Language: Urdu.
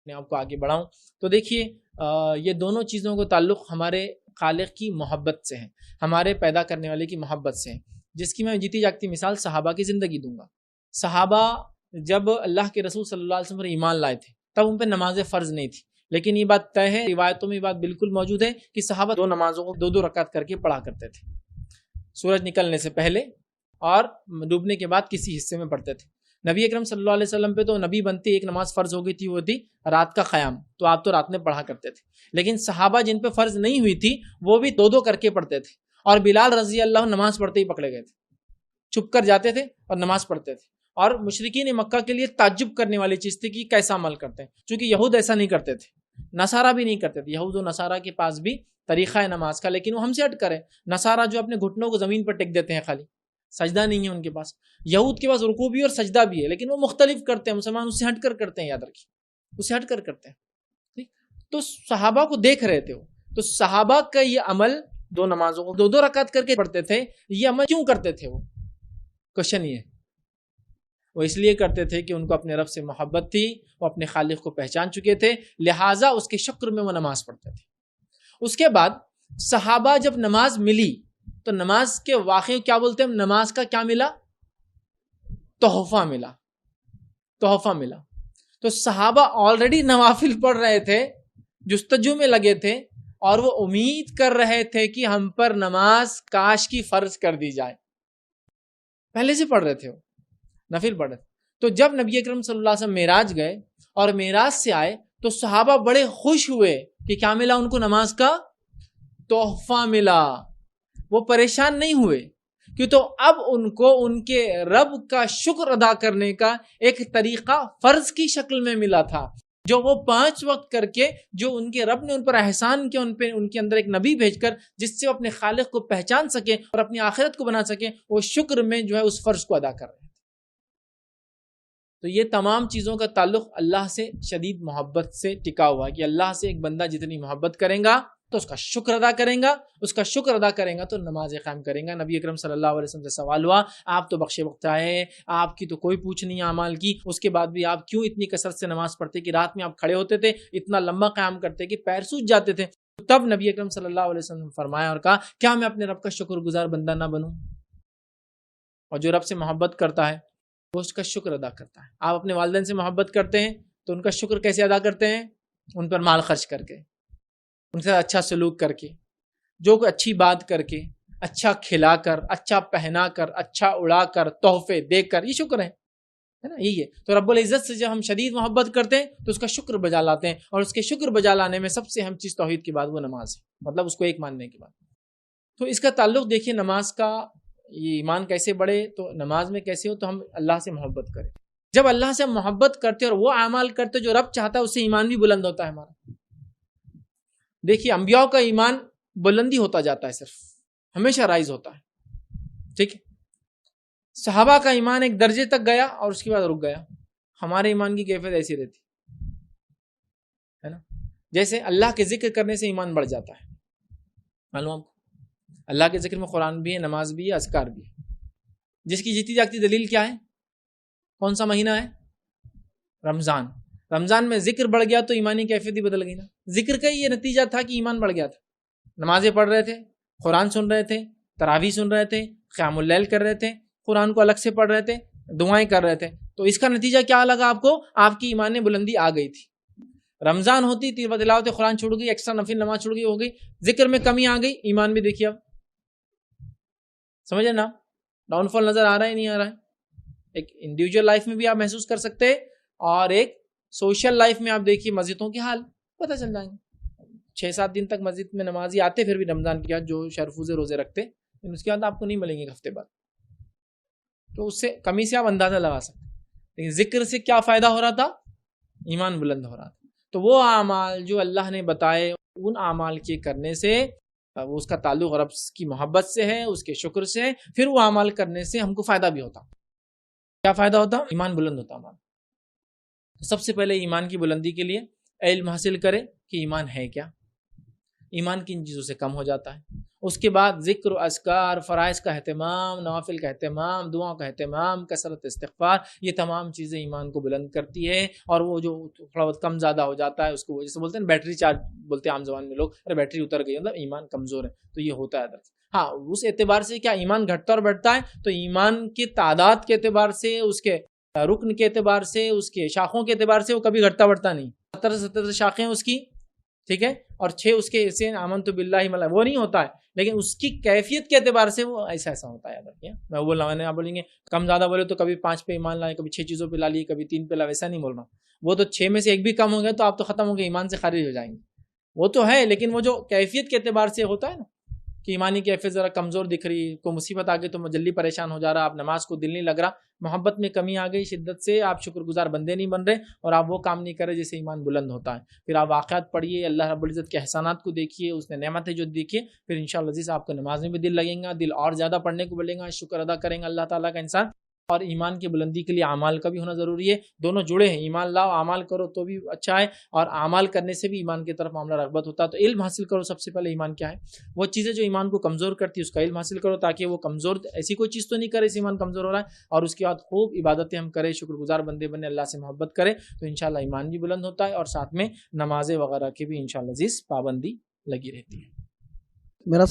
اپنے آپ کو آگے بڑھاؤں. تو دیکھیے یہ دونوں چیزوں کو تعلق ہمارے خالق کی محبت سے ہے، ہمارے پیدا کرنے والے کی محبت سے ہے، جس کی میں جیتی جاگتی مثال صحابہ کی زندگی دوں گا. صحابہ جب اللہ کے رسول صلی اللہ علیہ وسلم پر ایمان لائے تھے تب ان پہ نماز فرض نہیں تھی، لیکن یہ بات طے ہے، روایتوں میں یہ بات بالکل موجود ہے کہ صحابہ دو نمازوں کو دو دو رکعت کر کے پڑھا کرتے تھے، سورج نکلنے سے پہلے اور ڈوبنے کے بعد کسی حصے میں پڑھتے تھے. نبی اکرم صلی اللہ علیہ وسلم پہ تو نبی بنتے ایک نماز فرض ہو گئی تھی، وہ تھی رات کا قیام، تو آپ تو رات میں پڑھا کرتے تھے. لیکن صحابہ جن پہ فرض نہیں ہوئی تھی وہ بھی دو دو کر کے پڑھتے تھے، اور بلال رضی اللہ نماز پڑھتے ہی پکڑے گئے تھے، چھپ کر جاتے تھے اور نماز پڑھتے تھے. اور مشرکین مکہ کے لیے تعجب کرنے والی چیز تھی کہ کیسا عمل کرتے ہیں، چونکہ یہود ایسا نہیں کرتے تھے، نصارہ بھی نہیں کرتے تھے. یہود و نصارہ کے پاس بھی طریقہ ہے نماز کا، لیکن وہ ہم سے ہٹ کرے. نصارہ جو اپنے گھٹنوں کو زمین پر ٹیک دیتے ہیں، خالی سجدہ نہیں ہے ان کے پاس. یہود کے پاس رکوع بھی اور سجدہ بھی ہے، لیکن وہ مختلف کرتے ہیں، مسلمان اس سے ہٹ کر کرتے ہیں، یاد رکھیے اس سے ہٹ کر کرتے ہیں. ٹھیک، تو صحابہ کو دیکھ رہے تھے وہ، تو صحابہ کا یہ عمل دو نمازوں کو دو دو رکعت کر کے پڑھتے تھے، یہ عمل کیوں کرتے تھے؟ وہ کوشچن یہ ہے، وہ اس لیے کرتے تھے کہ ان کو اپنے رب سے محبت تھی، وہ اپنے خالق کو پہچان چکے تھے، لہٰذا اس کے شکر میں وہ نماز پڑھتے تھے. اس کے بعد صحابہ جب نماز ملی تو نماز کے واقعے کیا بولتے ہیں، نماز کا کیا ملا؟ تحفہ ملا، تحفہ ملا. تو صحابہ آلریڈی نوافل پڑھ رہے تھے، جستجو میں لگے تھے، اور وہ امید کر رہے تھے کہ ہم پر نماز کاش کی فرض کر دی جائے. پہلے سے پڑھ رہے تھے، وہ نفل پڑھ رہے تھے. تو جب نبی اکرم صلی اللہ علیہ وسلم معراج گئے اور معراج سے آئے تو صحابہ بڑے خوش ہوئے کہ کیا ملا ان کو؟ نماز کا تحفہ ملا. وہ پریشان نہیں ہوئے، کیوں تو اب ان کو ان کے رب کا شکر ادا کرنے کا ایک طریقہ فرض کی شکل میں ملا تھا، جو وہ 5 وقت کر کے، جو ان کے رب نے ان پر احسان کیا، ان کے اندر ایک نبی بھیج کر جس سے وہ اپنے خالق کو پہچان سکے اور اپنی آخرت کو بنا سکے، وہ شکر میں جو ہے اس فرض کو ادا کر رہے ہیں. تو یہ تمام چیزوں کا تعلق اللہ سے شدید محبت سے ٹکا ہوا ہے کہ اللہ سے ایک بندہ جتنی محبت کرے گا تو اس کا شکر ادا کریں گا، اس کا شکر ادا کریں گا تو نماز قائم کریں گا. نبی اکرم صلی اللہ علیہ وسلم سے سوال ہوا، آپ تو بخشے وقت آئے، آپ کی تو کوئی پوچھ نہیں اعمال کی، اس کے بعد بھی آپ کیوں اتنی کثرت سے نماز پڑھتے کہ رات میں آپ کھڑے ہوتے تھے، اتنا لمبا قیام کرتے کہ پیر سوج جاتے تھے؟ تب نبی اکرم صلی اللہ علیہ وسلم نے فرمایا اور کہا، کیا میں اپنے رب کا شکر گزار بندہ نہ بنوں؟ اور جو رب سے محبت کرتا ہے وہ اس کا شکر ادا کرتا ہے. آپ اپنے والدین سے محبت کرتے ہیں تو ان کا شکر کیسے ادا کرتے ہیں؟ ان پر مال خرچ کر کے، ان سے اچھا سلوک کر کے، جو کوئی اچھی بات کر کے، اچھا کھلا کر، اچھا پہنا کر، اچھا اڑا کر، تحفے دے کر، یہ شکر ہے نا، یہی ہے. تو رب العزت سے جب ہم شدید محبت کرتے ہیں تو اس کا شکر بجا لاتے ہیں، اور اس کے شکر بجا لانے میں سب سے اہم چیز توحید کے بعد وہ نماز ہے، مطلب اس کو ایک ماننے کے بعد. تو اس کا تعلق دیکھیے نماز کا، یہ ایمان کیسے بڑھے تو نماز میں کیسے ہو، تو ہم اللہ سے محبت کریں. جب اللہ سے محبت کرتے اور وہ اعمال کرتے جو رب چاہتا ہے، اس سے ایمان بھی بلند ہوتا ہے ہمارا. دیکھیے انبیاء کا ایمان بلندی ہوتا جاتا ہے، صرف ہمیشہ رائز ہوتا ہے. ٹھیک ہے، صحابہ کا ایمان ایک درجے تک گیا اور اس کے بعد رک گیا. ہمارے ایمان کی کیفیت ایسی رہتی ہے نا، جیسے اللہ کے ذکر کرنے سے ایمان بڑھ جاتا ہے. معلوم آپ کو اللہ کے ذکر میں قرآن بھی ہے، نماز بھی ہے، اذکار بھی ہے. جس کی جیتی جاگتی دلیل کیا ہے؟ کون سا مہینہ ہے؟ رمضان. رمضان میں ذکر بڑھ گیا تو ایمانی کیفیت ہی بدل گئی نا. ذکر کا یہ نتیجہ تھا کہ ایمان بڑھ گیا تھا. نمازیں پڑھ رہے تھے، قرآن سن رہے تھے، تراویح سن رہے تھے، قیام اللیل کر رہے تھے، قرآن کو الگ سے پڑھ رہے تھے، دعائیں کر رہے تھے. تو اس کا نتیجہ کیا لگا آپ کو؟ آپ کی ایمان بلندی آ گئی تھی. رمضان ہوتی تلاوت قرآن چھوڑ گئی، ایکسٹرا نفل نماز چھوڑ گئی، ہو گئی، ذکر میں کمی آ گئی، ایمان بھی دیکھیے اب سمجھے نا ڈاؤن فال نظر آ رہا ہے نہیں آ رہا ہے. ایک انڈیویجول لائف میں بھی آپ محسوس کر سکتے ہیں، اور ایک سوشل لائف میں آپ دیکھیے مسجدوں کے حال پتہ چل جائیں گے. 6-7 دن تک مسجد میں نمازی آتے پھر بھی رمضان کے بعد جو شرفوزے روزے رکھتے، اس کے بعد آپ کو نہیں ملیں گے ایک ہفتے بعد. تو اس سے کمی سے آپ اندازہ لگا سکتے. لیکن ذکر سے کیا فائدہ ہو رہا تھا؟ ایمان بلند ہو رہا تھا. تو وہ اعمال جو اللہ نے بتائے، ان اعمال کے کرنے سے وہ اس کا تعلق رب کی محبت سے ہے، اس کے شکر سے ہے. پھر وہ اعمال کرنے سے ہم کو فائدہ بھی ہوتا. کیا فائدہ ہوتا؟ ایمان بلند ہوتا ہمارا. سب سے پہلے ایمان کی بلندی کے لیے علم حاصل کرے کہ ایمان ہے کیا. ایمان کی ان چیزوں سے کم ہو جاتا ہے۔ اس کے بعد ذکر و اذکار، فرائض کا اہتمام، نوافل کا اہتمام، دعاؤں کا اہتمام، کثرت استغفار، یہ تمام چیزیں ایمان کو بلند کرتی ہے۔ اور وہ جو تھوڑا بہت کم زیادہ ہو جاتا ہے اس کو جیسے بولتے ہیں بیٹری چارج بولتے ہیں عام زبان میں لوگ، ارے بیٹری اتر گئی، مطلب ایمان کمزور ہے، تو یہ ہوتا ہے درست۔ ہاں اس اعتبار سے کیا ایمان گھٹتا اور بڑھتا ہے، تو ایمان کی تعداد کے اعتبار سے، اس کے رکن کے اعتبار سے، اس کے شاخوں کے اعتبار سے وہ کبھی گھٹتا بڑھتا نہیں۔ 70 شاخیں اس کی، ٹھیک ہے، اور 6 اس کے ایسے آمنت باللہ ملا وہ نہیں ہوتا ہے، لیکن اس کی کیفیت کے اعتبار سے وہ ایسا ہوتا ہے۔ میں بول رہا ہوں، آپ بولیں گے کم زیادہ بولے تو کبھی 5 پہ ایمان لائے، کبھی 6 چیزوں پہ لا لیے، کبھی 3 پہ لا، ویسا نہیں بول رہا۔ وہ تو 6 میں سے ایک بھی کم ہو گیا تو آپ تو ختم ہو گئے، ایمان سے خارج ہو جائیں گے، وہ تو ہے، لیکن وہ جو کیفیت کے اعتبار سے ہوتا ہے نا کہ ایمانی کیفیت ذرا کمزور دکھ رہی، کوئی مصیبت آ گئی تو جلدی پریشان ہو جا رہا، آپ نماز کو دل نہیں لگ رہا، محبت میں کمی آ گئی شدت سے، آپ شکر گزار بندے نہیں بن رہے، اور آپ وہ کام نہیں کر رہے جس سے ایمان بلند ہوتا ہے۔ پھر آپ واقعات پڑھیے، اللہ رب العزت کے احسانات کو دیکھیے، اس نے نعمتیں جو دیکھیے، پھر انشاءاللہ عزیز آپ کو نماز میں بھی دل لگیں گا، دل اور زیادہ پڑھنے کو بلیں گا، شکر ادا کریں گا اللہ تعالیٰ کا انسان۔ اور ایمان کی بلندی کے لیے اعمال کا بھی ہونا ضروری ہے، دونوں جڑے ہیں، ایمان لاؤ اعمال کرو تو بھی اچھا ہے، اور اعمال کرنے سے بھی ایمان کی طرف معاملہ رغبت ہوتا ہے۔ تو علم حاصل کرو، سب سے پہلے ایمان کیا ہے، وہ چیزیں جو ایمان کو کمزور کرتی ہے اس کا علم حاصل کرو، تاکہ وہ کمزور ایسی کوئی چیز تو نہیں کرے اس ایمان کمزور ہو رہا ہے، اور اس کے بعد خوب عبادتیں ہم کریں، شکر گزار بندے بنے، اللہ سے محبت کرے، تو انشاءاللہ ایمان بھی بلند ہوتا ہے، اور ساتھ میں نمازیں وغیرہ کی بھی انشاءاللہ عزیز پابندی لگی رہتی ہے۔ میرا